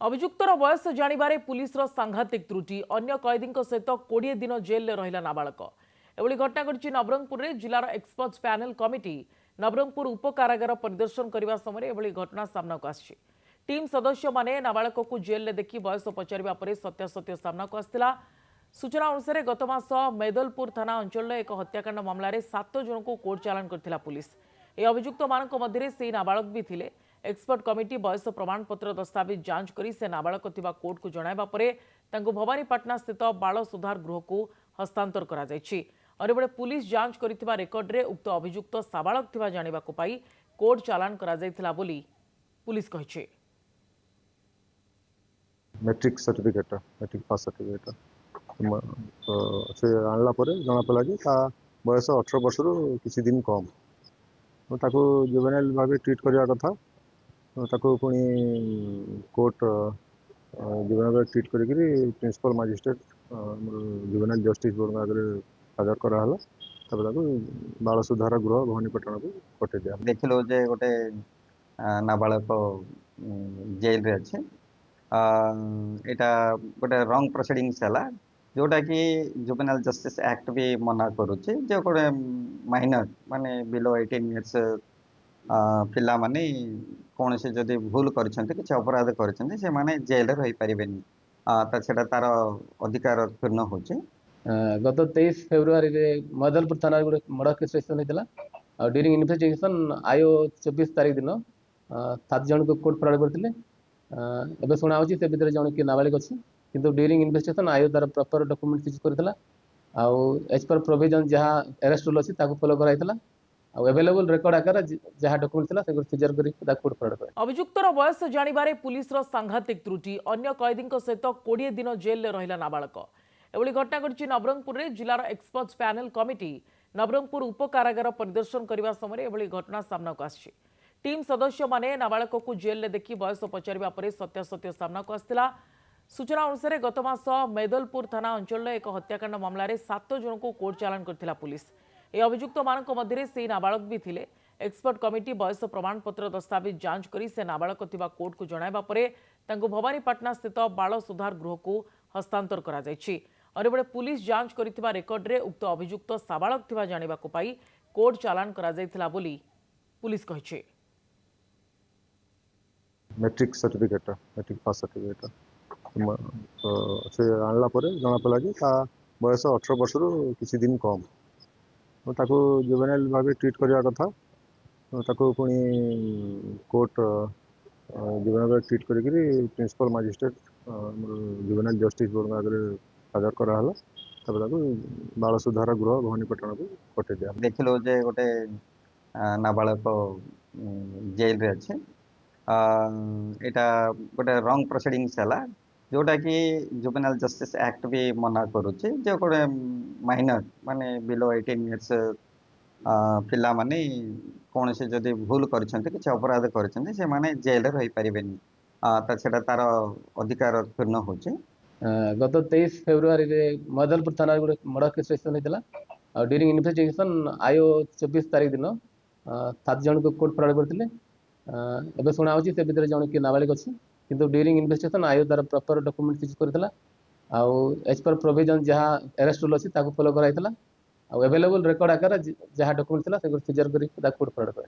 अभियुक्तर बयस जाणिबारे पुलिस सांघातिक त्रुटि अन्य कैदी सहित 20 दिन जेल रहिला नाबालक। एभली घटना घटी नवरंगपुर में जिलार एक्सपर्ट्स पैनल कमिटी नवरंगपुर उप कारागार परिदर्शन करने समय एभली घटना सामना को आसी। टीम सदस्य माने नाबालक को जेल देखि बयस पचारिबा परे सत्यासत्य सामना को आसला। सूचना अनुसार गत मास मैदलपुर थाना अंचल एक हत्याकांड मामलें 7 जन को कोर्ट चालान करथिला पुलिस। ए अभियुक्त मानक मध्य से नाबालक भी थिले। एक्सपर्ट कमिटी बयस प्रमाणपत्र दस्तावेज जांच करी से नाबालक थिबा कोर्ट को जणाइबा परे तांको भवानीपाटना स्थित बाल सुधार गृह को हस्तांतर करा जायछि। अन्यबेले पुलिस जांच करिथिबा रेकर्ड रे उक्त अभियुक्त साबालक थिबा जानिबाको पाई कोर्ट चालान करा जायथिला बोली पुलिस कहिछि। Matric certificate matric pass certificate से आणला परे जना पड़ा कि बयस 18 वर्ष किसी दिन कम ताको जुवेनाइल भाव ट्रीट करने कथा ताको पुणी कोर्ट जुवेनाइल ट्रीट करी principal magistrate juvenile justice board आगे हाजर कराला बाल सुधार गृह भवानीपाटना को पठे दिया। देखिलो जे गोटे नाबालक जेल रे अच्छे एटा गोटे रंग प्रोसीडिंग्स है जोटा कि जुवेनाइल जस्टिस एक्ट भी मना करुचे जो गोटे माइनर माने बिलो 18 इयर्स पिला माने कौन से जदि भूल करछन्ते कि अपराध करछन्ते से माने जेल रही परिबेनी त सेटा तार अधिकार पूर्ण होचे। गत 23 फेब्रुआरी रे मैदलपुर थाना गोटे मर्डर केस रजिस्ट्रेशन होइतला और ड्यूरिंग इन्वेस्टिगेशन आयो 24 तारीख दिन 7 जन को कोर्ट फरवर्ड करथिले। एबे सुना होची से भीतर जन के नाबालिग अछि किंतु ड्यूरिंग इन्वेस्टिगेशन आयो तार प्रॉपर डॉक्यूमेंट चीज करथिला आउ एज पर प्रोविजन जहाँ अरेस्ट रूल अछि ताको फॉलो कराइतला आउ अवेलेबल रिकॉर्ड आकार जहाँ डॉक्यूमेंट थिला से सीजर करी ताको कोर्ट फरवर्ड करे। अभियुक्तर बयस जानिबारे पुलिस सांघातिक त्रुटि अन्य कैदी सहित 20 दिन जेल रहिला नाबालक। एभली घटना घटी नवरंगपुर में जिलार एक्सपर्ट्स पैनल कमिटी नवरंगपुर उप कारागार परिदर्शन करने समय एभली घटना सामना को आसी। टीम सदस्य माने नाबालक को जेल देखि बयस पचारिबा परे सत्यासत्य सामना को आसला। सूचना अनुसार गत मास मैदलपुर थाना अंचल एक हत्याकांड मामलें 7 जन को कोर्ट चालान करथिला पुलिस। ए अभियुक्त मानक मध्य से नाबालक भी थिले। एक्सपर्ट कमिटी बयस प्रमाणपत्र दस्तावेज जांच करी से नाबालक थिबा कोर्ट को जणाइबा परे तांको भवानीपाटना स्थित बाल सुधार गृह को हस्तांतर करा जायछि। अन्यबेले पुलिस जांच करिथिबा रेकर्ड रे उक्त अभियुक्त साबालक थिबा जानिबाको पाई कोर्ट चालान करा जायथिला बोली पुलिस कहिछि। Matric certificate matric pass certificate से आणला परे जना पड़ा कि बयस 18 वर्ष किसी दिन कम ताको जुवेनाइल भाव ट्रीट करने कथा ताको पुणी कोर्ट जुवेनाइल ट्रीट करी principal magistrate juvenile justice board आगे हाजर कराला बाल सुधार गृह भवानीपाटना को पठे दिया। देखिलो जे गोटे नाबालक जेल रे अच्छे एटा गोटे रंग प्रोसीडिंग्स है जोटा कि जुवेनाइल जस्टिस एक्ट भी मना करुचे जो गोटे माइनर माने बिलो 18 इयर्स पिला माने कौन से जदि भूल करछन्ते कि अपराध करछन्ते से माने जेल रही परिबेनी त सेटा तार अधिकार पूर्ण होचे। गत 23 फेब्रुआरी रे मैदलपुर थाना गोटे मर्डर केस रजिस्ट्रेशन होइतला और ड्यूरिंग इन्वेस्टिगेशन आयो 24 तारीख दिन 7 जन को कोर्ट फरवर्ड करथिले। एबे सुना होची से भीतर जन के नाबालिग अछि किंतु ड्यूरिंग इन्वेस्टिगेशन आयो तार प्रॉपर डॉक्यूमेंट चीज करथिला आउ एज पर प्रोविजन जहाँ अरेस्ट रूल अछि ताको फॉलो कराइतला आउ अवेलेबल रिकॉर्ड आकार जहाँ डॉक्यूमेंट थिला से सीजर करी ताको कोर्ट फरवर्ड करे।